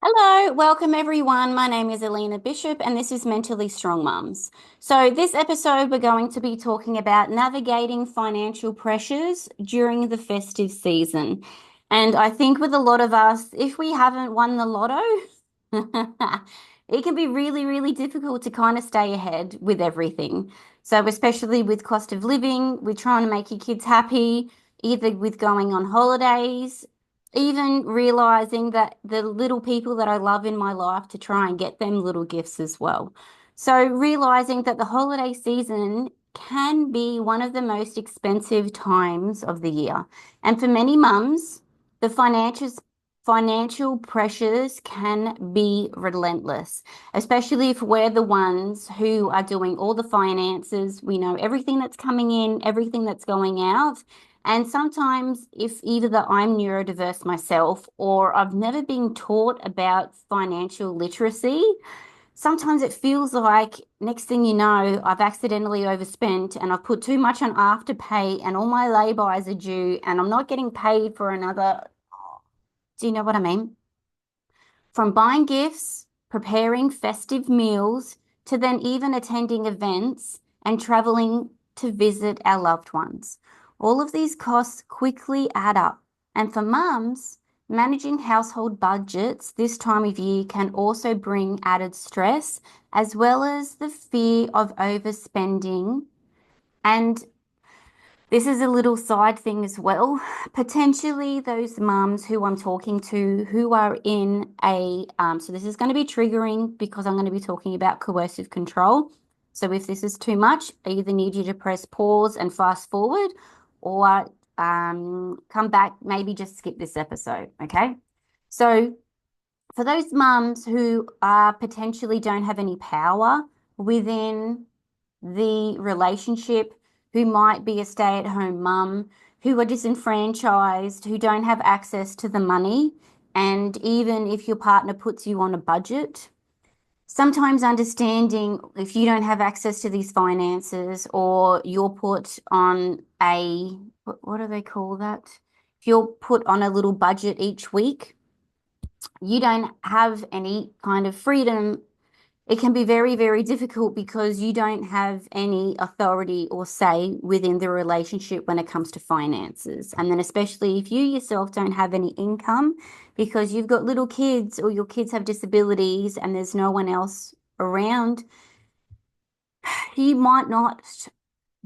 Hello, welcome everyone. My name is Alina Bishop and this is Mentally Strong Mums. So, this episode, we're going to be talking about navigating financial pressures during the festive season. And I think with a lot of us, if we haven't won the lotto, it can be really, really difficult to kind of stay ahead with everything. So, especially with cost of living, we're trying to make your kids happy, either with going on holidays, even realizing that the little people that I love in my life to try and get them little gifts as well. So realizing that the holiday season can be one of the most expensive times of the year. And for many mums, the financial pressures can be relentless, especially if we're the ones who are doing all the finances. We know everything that's coming in, everything that's going out. And sometimes, if either that I'm neurodiverse myself or I've never been taught about financial literacy, sometimes it feels like next thing you know, I've accidentally overspent and I've put too much on afterpay and all my lay-bys are due and I'm not getting paid for another. Do you know what I mean? From buying gifts, preparing festive meals, to then even attending events and traveling to visit our loved ones. All of these costs quickly add up. And for mums, managing household budgets this time of year can also bring added stress, as well as the fear of overspending. And this is a little side thing as well. Potentially, those mums who I'm talking to who are in so this is going to be triggering because I'm going to be talking about coercive control. So if this is too much, I either need you to press pause and fast forward or come back, maybe just skip this episode. Okay. So for those mums who potentially don't have any power within the relationship, who might be a stay-at-home mum, who are disenfranchised, who don't have access to the money, and even if your partner puts you on a budget, sometimes understanding if you don't have access to these finances or you're put on what do they call that? If you're put on a little budget each week, you don't have any kind of freedom. It can be very, very difficult because you don't have any authority or say within the relationship when it comes to finances. And then, especially if you yourself don't have any income because you've got little kids or your kids have disabilities and there's no one else around, you might not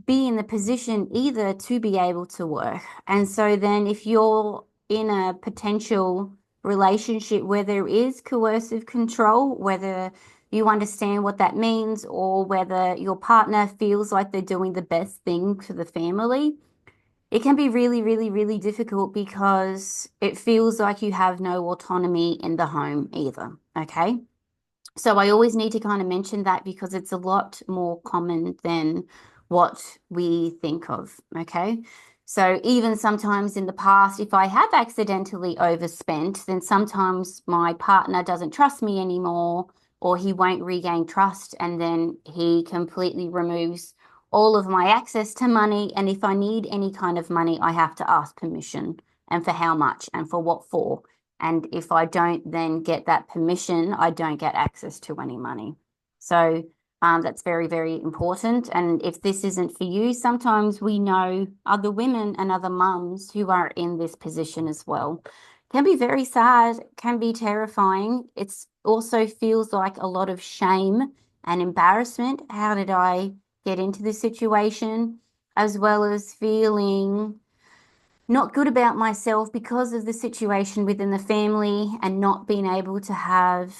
be in the position either to be able to work. And so then if you're in a potential relationship where there is coercive control, whether you understand what that means or whether your partner feels like they're doing the best thing for the family, it can be really, really, really difficult because it feels like you have no autonomy in the home either. Okay. So I always need to kind of mention that because it's a lot more common than what we think of. Okay. So even sometimes in the past, if I have accidentally overspent, then sometimes my partner doesn't trust me anymore, or he won't regain trust, and then he completely removes all of my access to money. And if I need any kind of money, I have to ask permission and for how much and for what for. And if I don't then get that permission, I don't get access to any money. So that's very, very important. And if this isn't for you, sometimes we know other women and other mums who are in this position as well. Can be very sad, can be terrifying. It's also feels like a lot of shame and embarrassment. How did I get into this situation? As well as feeling not good about myself because of the situation within the family and not being able to have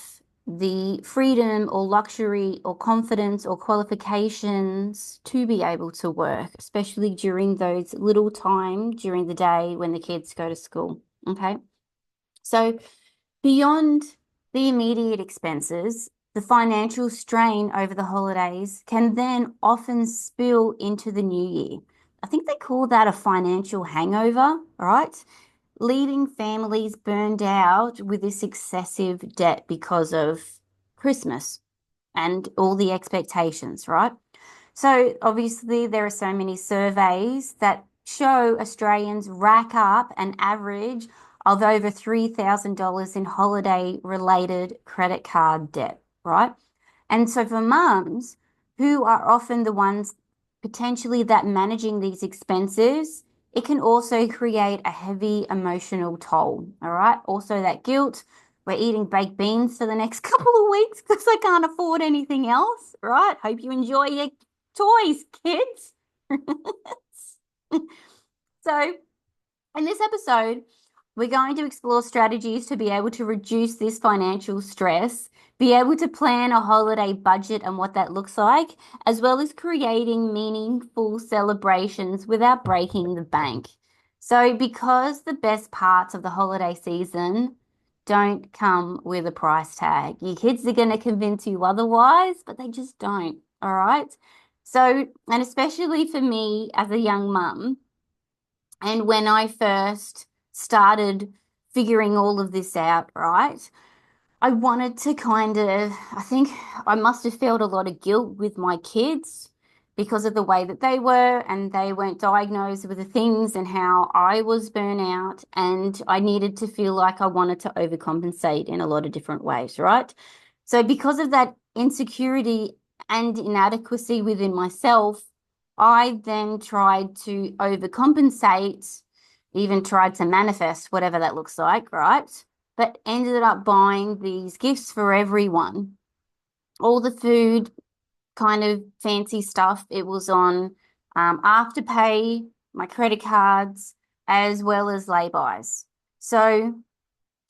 the freedom or luxury or confidence or qualifications to be able to work, especially during those little time during the day when the kids go to school. Okay. So beyond the immediate expenses, the financial strain over the holidays can then often spill into the new year. I think they call that a financial hangover, right? Leaving families burned out with this excessive debt because of Christmas and all the expectations, right? So obviously there are so many surveys that show Australians rack up an average of over $3,000 in holiday related credit card debt, right? And so for mums who are often the ones potentially that managing these expenses, it can also create a heavy emotional toll. All right. Also, that guilt. We're eating baked beans for the next couple of weeks because I can't afford anything else. Right. Hope you enjoy your toys, kids. So, in this episode, we're going to explore strategies to be able to reduce this financial stress, be able to plan a holiday budget and what that looks like, as well as creating meaningful celebrations without breaking the bank. So, because the best parts of the holiday season don't come with a price tag, your kids are going to convince you otherwise, but they just don't. All right. So, and especially for me as a young mum, and when I first started figuring all of this out, right, I wanted to I think I must have felt a lot of guilt with my kids because of the way that they were, and they weren't diagnosed with the things and how I was burnout. And I needed to feel like I wanted to overcompensate in a lot of different ways, right? So, because of that insecurity and inadequacy within myself, I then tried to overcompensate, even tried to manifest whatever that looks like, right? But ended up buying these gifts for everyone. All the food, kind of fancy stuff. It was on Afterpay, my credit cards, as well as lay-bys. So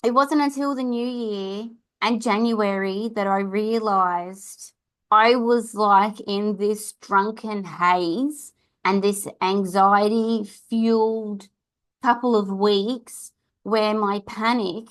it wasn't until the new year and January that I realized I was like in this drunken haze and this anxiety fueled couple of weeks where my panic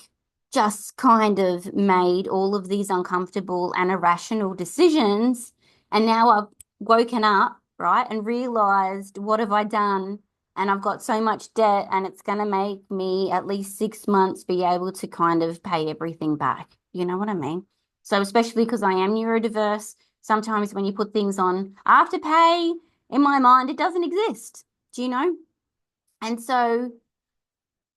just kind of made all of these uncomfortable and irrational decisions. And now I've woken up, right, and realized what have I done? And I've got so much debt, and it's going to make me at least 6 months be able to kind of pay everything back. You know what I mean? So, especially because I am neurodiverse, sometimes when you put things on Afterpay, in my mind, it doesn't exist. Do you know? And so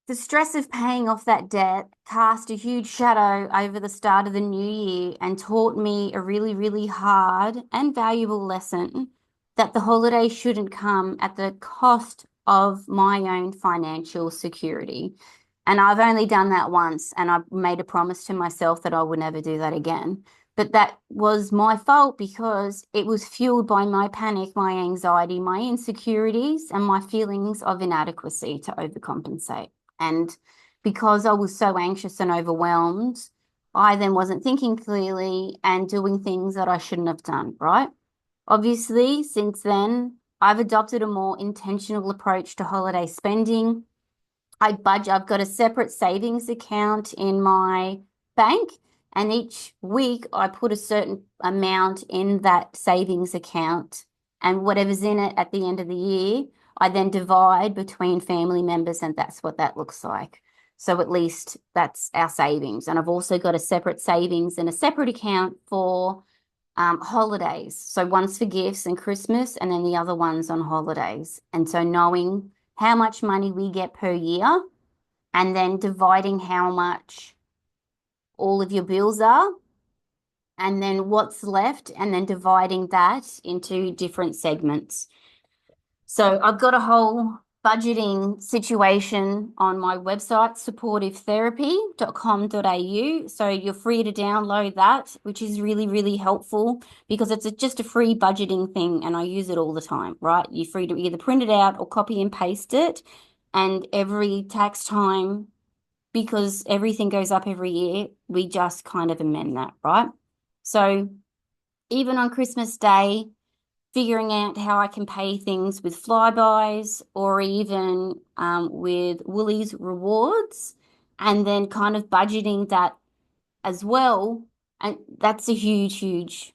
the stress of paying off that debt cast a huge shadow over the start of the new year and taught me a really, really hard and valuable lesson that the holiday shouldn't come at the cost of my own financial security. And I've only done that once, and I've made a promise to myself that I would never do that again. But that was my fault because it was fueled by my panic, my anxiety, my insecurities, and my feelings of inadequacy to overcompensate. And because I was so anxious and overwhelmed, I then wasn't thinking clearly and doing things that I shouldn't have done, right? Obviously, since then, I've adopted a more intentional approach to holiday spending. I've got a separate savings account in my bank, and each week I put a certain amount in that savings account, and whatever's in it at the end of the year, I then divide between family members, and that's what that looks like. So at least that's our savings. And I've also got a separate savings and a separate account for holidays. So one's for gifts and Christmas, and then the other one's on holidays. And so knowing how much money we get per year and then dividing how much all of your bills are and then what's left and then dividing that into different segments. So I've got a whole budgeting situation on my website, supportivetherapy.com.au. So you're free to download that, which is really, really helpful because it's just a free budgeting thing and I use it all the time, right? You're free to either print it out or copy and paste it. And every tax time, because everything goes up every year, we just kind of amend that, right? So even on Christmas Day, figuring out how I can pay things with flybys or even with Woolies rewards, and then kind of budgeting that as well. And that's a huge, huge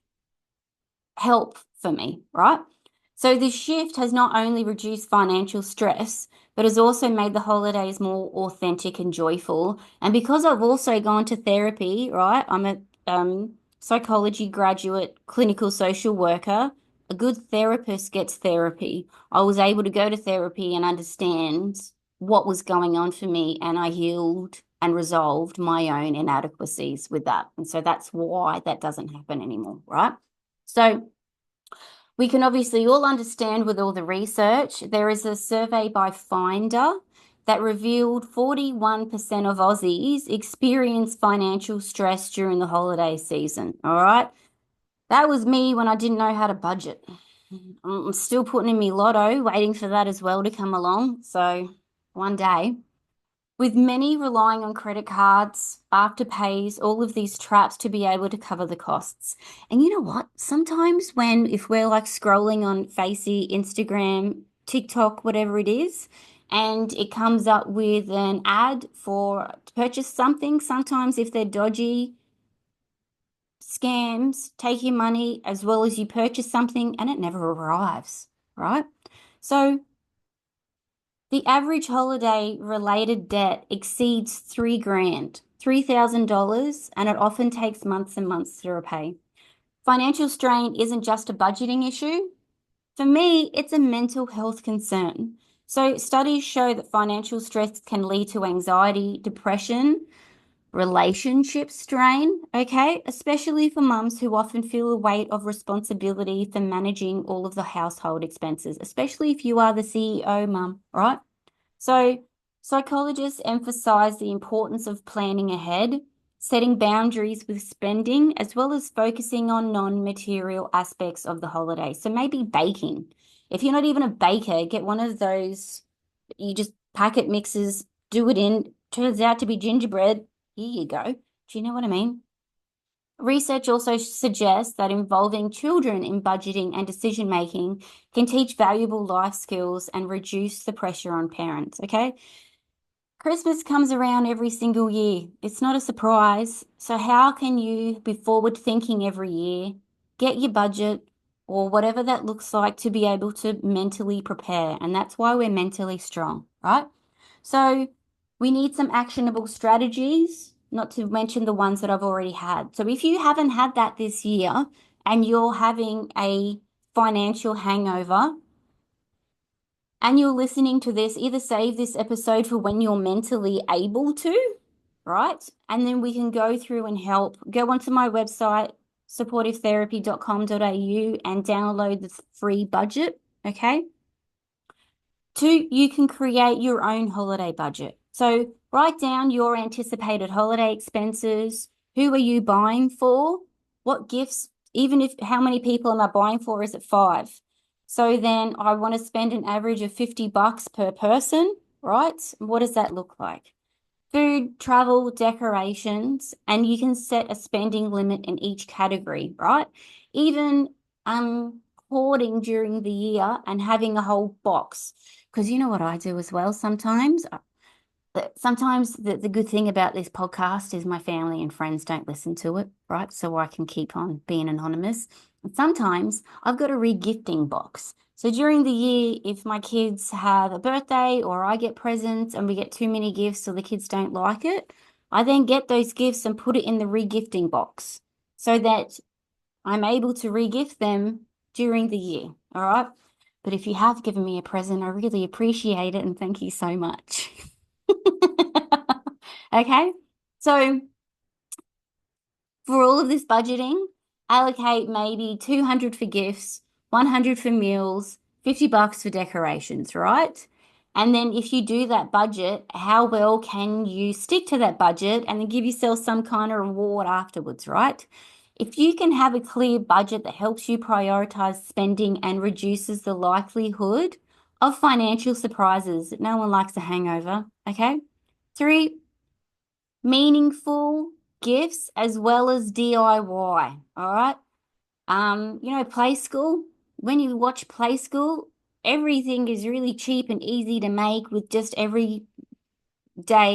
help for me, right? So this shift has not only reduced financial stress, but has also made the holidays more authentic and joyful. And because I've also gone to therapy, right? I'm a psychology graduate, clinical social worker. A good therapist gets therapy. I was able to go to therapy and understand what was going on for me, and I healed and resolved my own inadequacies with that. And so that's why that doesn't happen anymore, right? So we can obviously all understand with all the research, there is a survey by Finder that revealed 41% of Aussies experience financial stress during the holiday season. All right. That was me when I didn't know how to budget. I'm still putting in me lotto, waiting for that as well to come along. So one day. With many relying on credit cards, afterpays, all of these traps to be able to cover the costs. And you know what? Sometimes if we're like scrolling on Facey, Instagram, TikTok, whatever it is, and it comes up with an ad for to purchase something, sometimes if they're dodgy scams, take your money as well as you purchase something and it never arrives, right? So the average holiday related debt exceeds 3 grand, $3,000, and it often takes months and months to repay. Financial strain isn't just a budgeting issue. For me, it's a mental health concern. So studies show that financial stress can lead to anxiety, depression, relationship strain, okay, especially for mums who often feel the weight of responsibility for managing all of the household expenses, especially if you are the CEO, mum, right? So, psychologists emphasize the importance of planning ahead, setting boundaries with spending, as well as focusing on non-material aspects of the holiday. So, maybe baking. If you're not even a baker, get one of those, you just packet mixes, do it in, turns out to be gingerbread. Here you go. Do you know what I mean? Research also suggests that involving children in budgeting and decision making can teach valuable life skills and reduce the pressure on parents. Okay. Christmas comes around every single year. It's not a surprise. So, how can you be forward thinking every year, get your budget or whatever that looks like to be able to mentally prepare? And that's why we're mentally strong, right? So, we need some actionable strategies, not to mention the ones that I've already had. So, if you haven't had that this year and you're having a financial hangover, and you're listening to this, either save this episode for when you're mentally able to, right? And then we can go through and help. Go onto my website, supportivetherapy.com.au, and download the free budget, okay? Two, you can create your own holiday budget. So write down your anticipated holiday expenses. Who are you buying for? What gifts, even if how many people am I buying for? Is it 5? So then I want to spend an average of $50 per person, right? What does that look like? Food, travel, decorations, and you can set a spending limit in each category, right? Even hoarding during the year and having a whole box. Because you know what I do as well sometimes? Sometimes the good thing about this podcast is my family and friends don't listen to it, right? So I can keep on being anonymous. And sometimes I've got a regifting box. So during the year, if my kids have a birthday or I get presents and we get too many gifts or the kids don't like it, I then get those gifts and put it in the regifting box so that I'm able to regift them during the year. All right. But if you have given me a present, I really appreciate it and thank you so much. Okay. So for all of this budgeting, allocate maybe 200 for gifts, 100 for meals, $50 for decorations, right? And then if you do that budget, how well can you stick to that budget and then give yourself some kind of reward afterwards, right? If you can have a clear budget that helps you prioritize spending and reduces the likelihood of financial surprises, no one likes a hangover, okay? 3, meaningful gifts as well as DIY. All right. Play school. When you watch Play School, everything is really cheap and easy to make with just everyday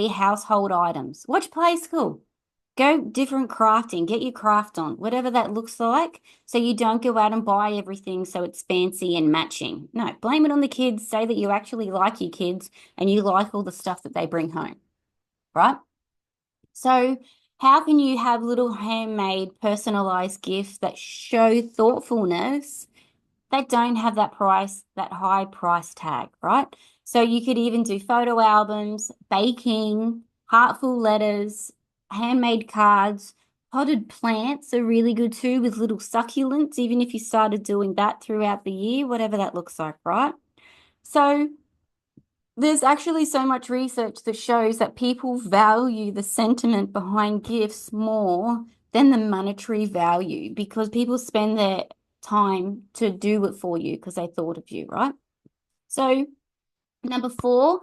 household items. Watch Play School. Go different crafting, get your craft on, whatever that looks like, so you don't go out and buy everything so it's fancy and matching. No, blame it on the kids. Say that you actually like your kids and you like all the stuff that they bring home, right? So, how can you have little handmade, personalized gifts that show thoughtfulness that don't have that high price tag, right? So you could even do photo albums, baking, heartful letters, handmade cards. Potted plants are really good too with little succulents, even if you started doing that throughout the year, whatever that looks like, right? So there's actually so much research that shows that people value the sentiment behind gifts more than the monetary value because people spend their time to do it for you because they thought of you, right? So, number four,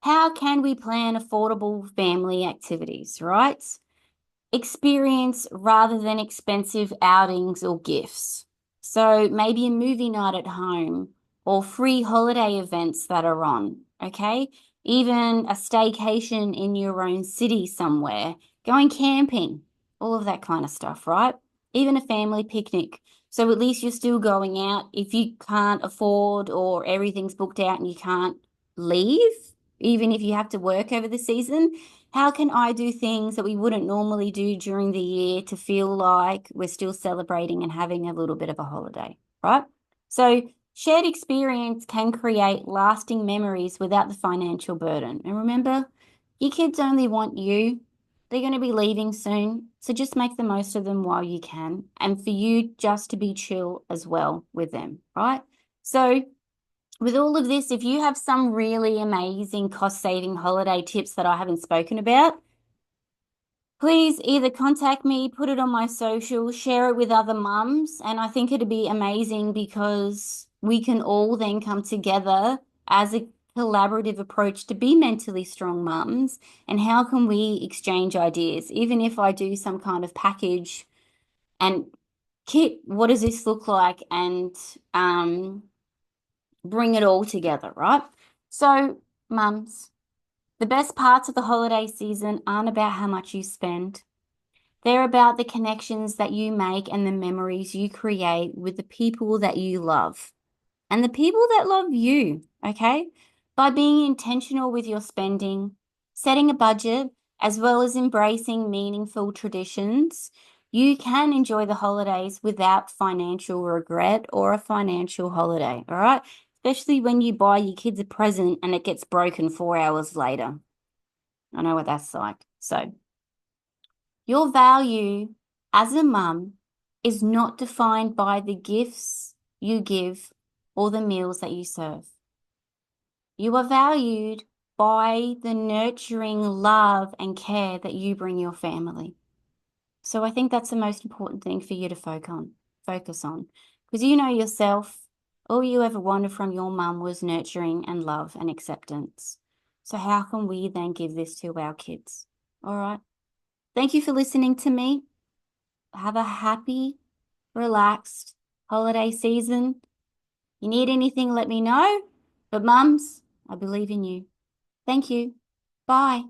how can we plan affordable family activities, right? Experience rather than expensive outings or gifts. So maybe a movie night at home or free holiday events that are on, okay? Even a staycation in your own city somewhere, going camping, all of that kind of stuff, right? Even a family picnic. So at least you're still going out. If you can't afford or everything's booked out and you can't leave, even if you have to work over the season, how can I do things that we wouldn't normally do during the year to feel like we're still celebrating and having a little bit of a holiday, right? So shared experience can create lasting memories without the financial burden. And remember, your kids only want you. They're going to be leaving soon. So just make the most of them while you can. And for you just to be chill as well with them, right? So with all of this, if you have some really amazing cost-saving holiday tips that I haven't spoken about, please either contact me, put it on my social, share it with other mums. And I think it'd be amazing because we can all then come together as a collaborative approach to be mentally strong mums. And how can we exchange ideas? Even if I do some kind of package and kit, what does this look like? And bring it all together, right? So, mums, the best parts of the holiday season aren't about how much you spend. They're about the connections that you make and the memories you create with the people that you love and the people that love you, okay? By being intentional with your spending, setting a budget, as well as embracing meaningful traditions, you can enjoy the holidays without financial regret or a financial holiday, all right? Especially when you buy your kids a present and it gets broken 4 hours later. I know what that's like. So, your value as a mum is not defined by the gifts you give or the meals that you serve. You are valued by the nurturing love and care that you bring your family. So I think that's the most important thing for you to focus on. Because you know yourself, all you ever wanted from your mum was nurturing and love and acceptance. So how can we then give this to our kids? All right. Thank you for listening to me. Have a happy, relaxed holiday season. You need anything, let me know. But mums, I believe in you. Thank you. Bye.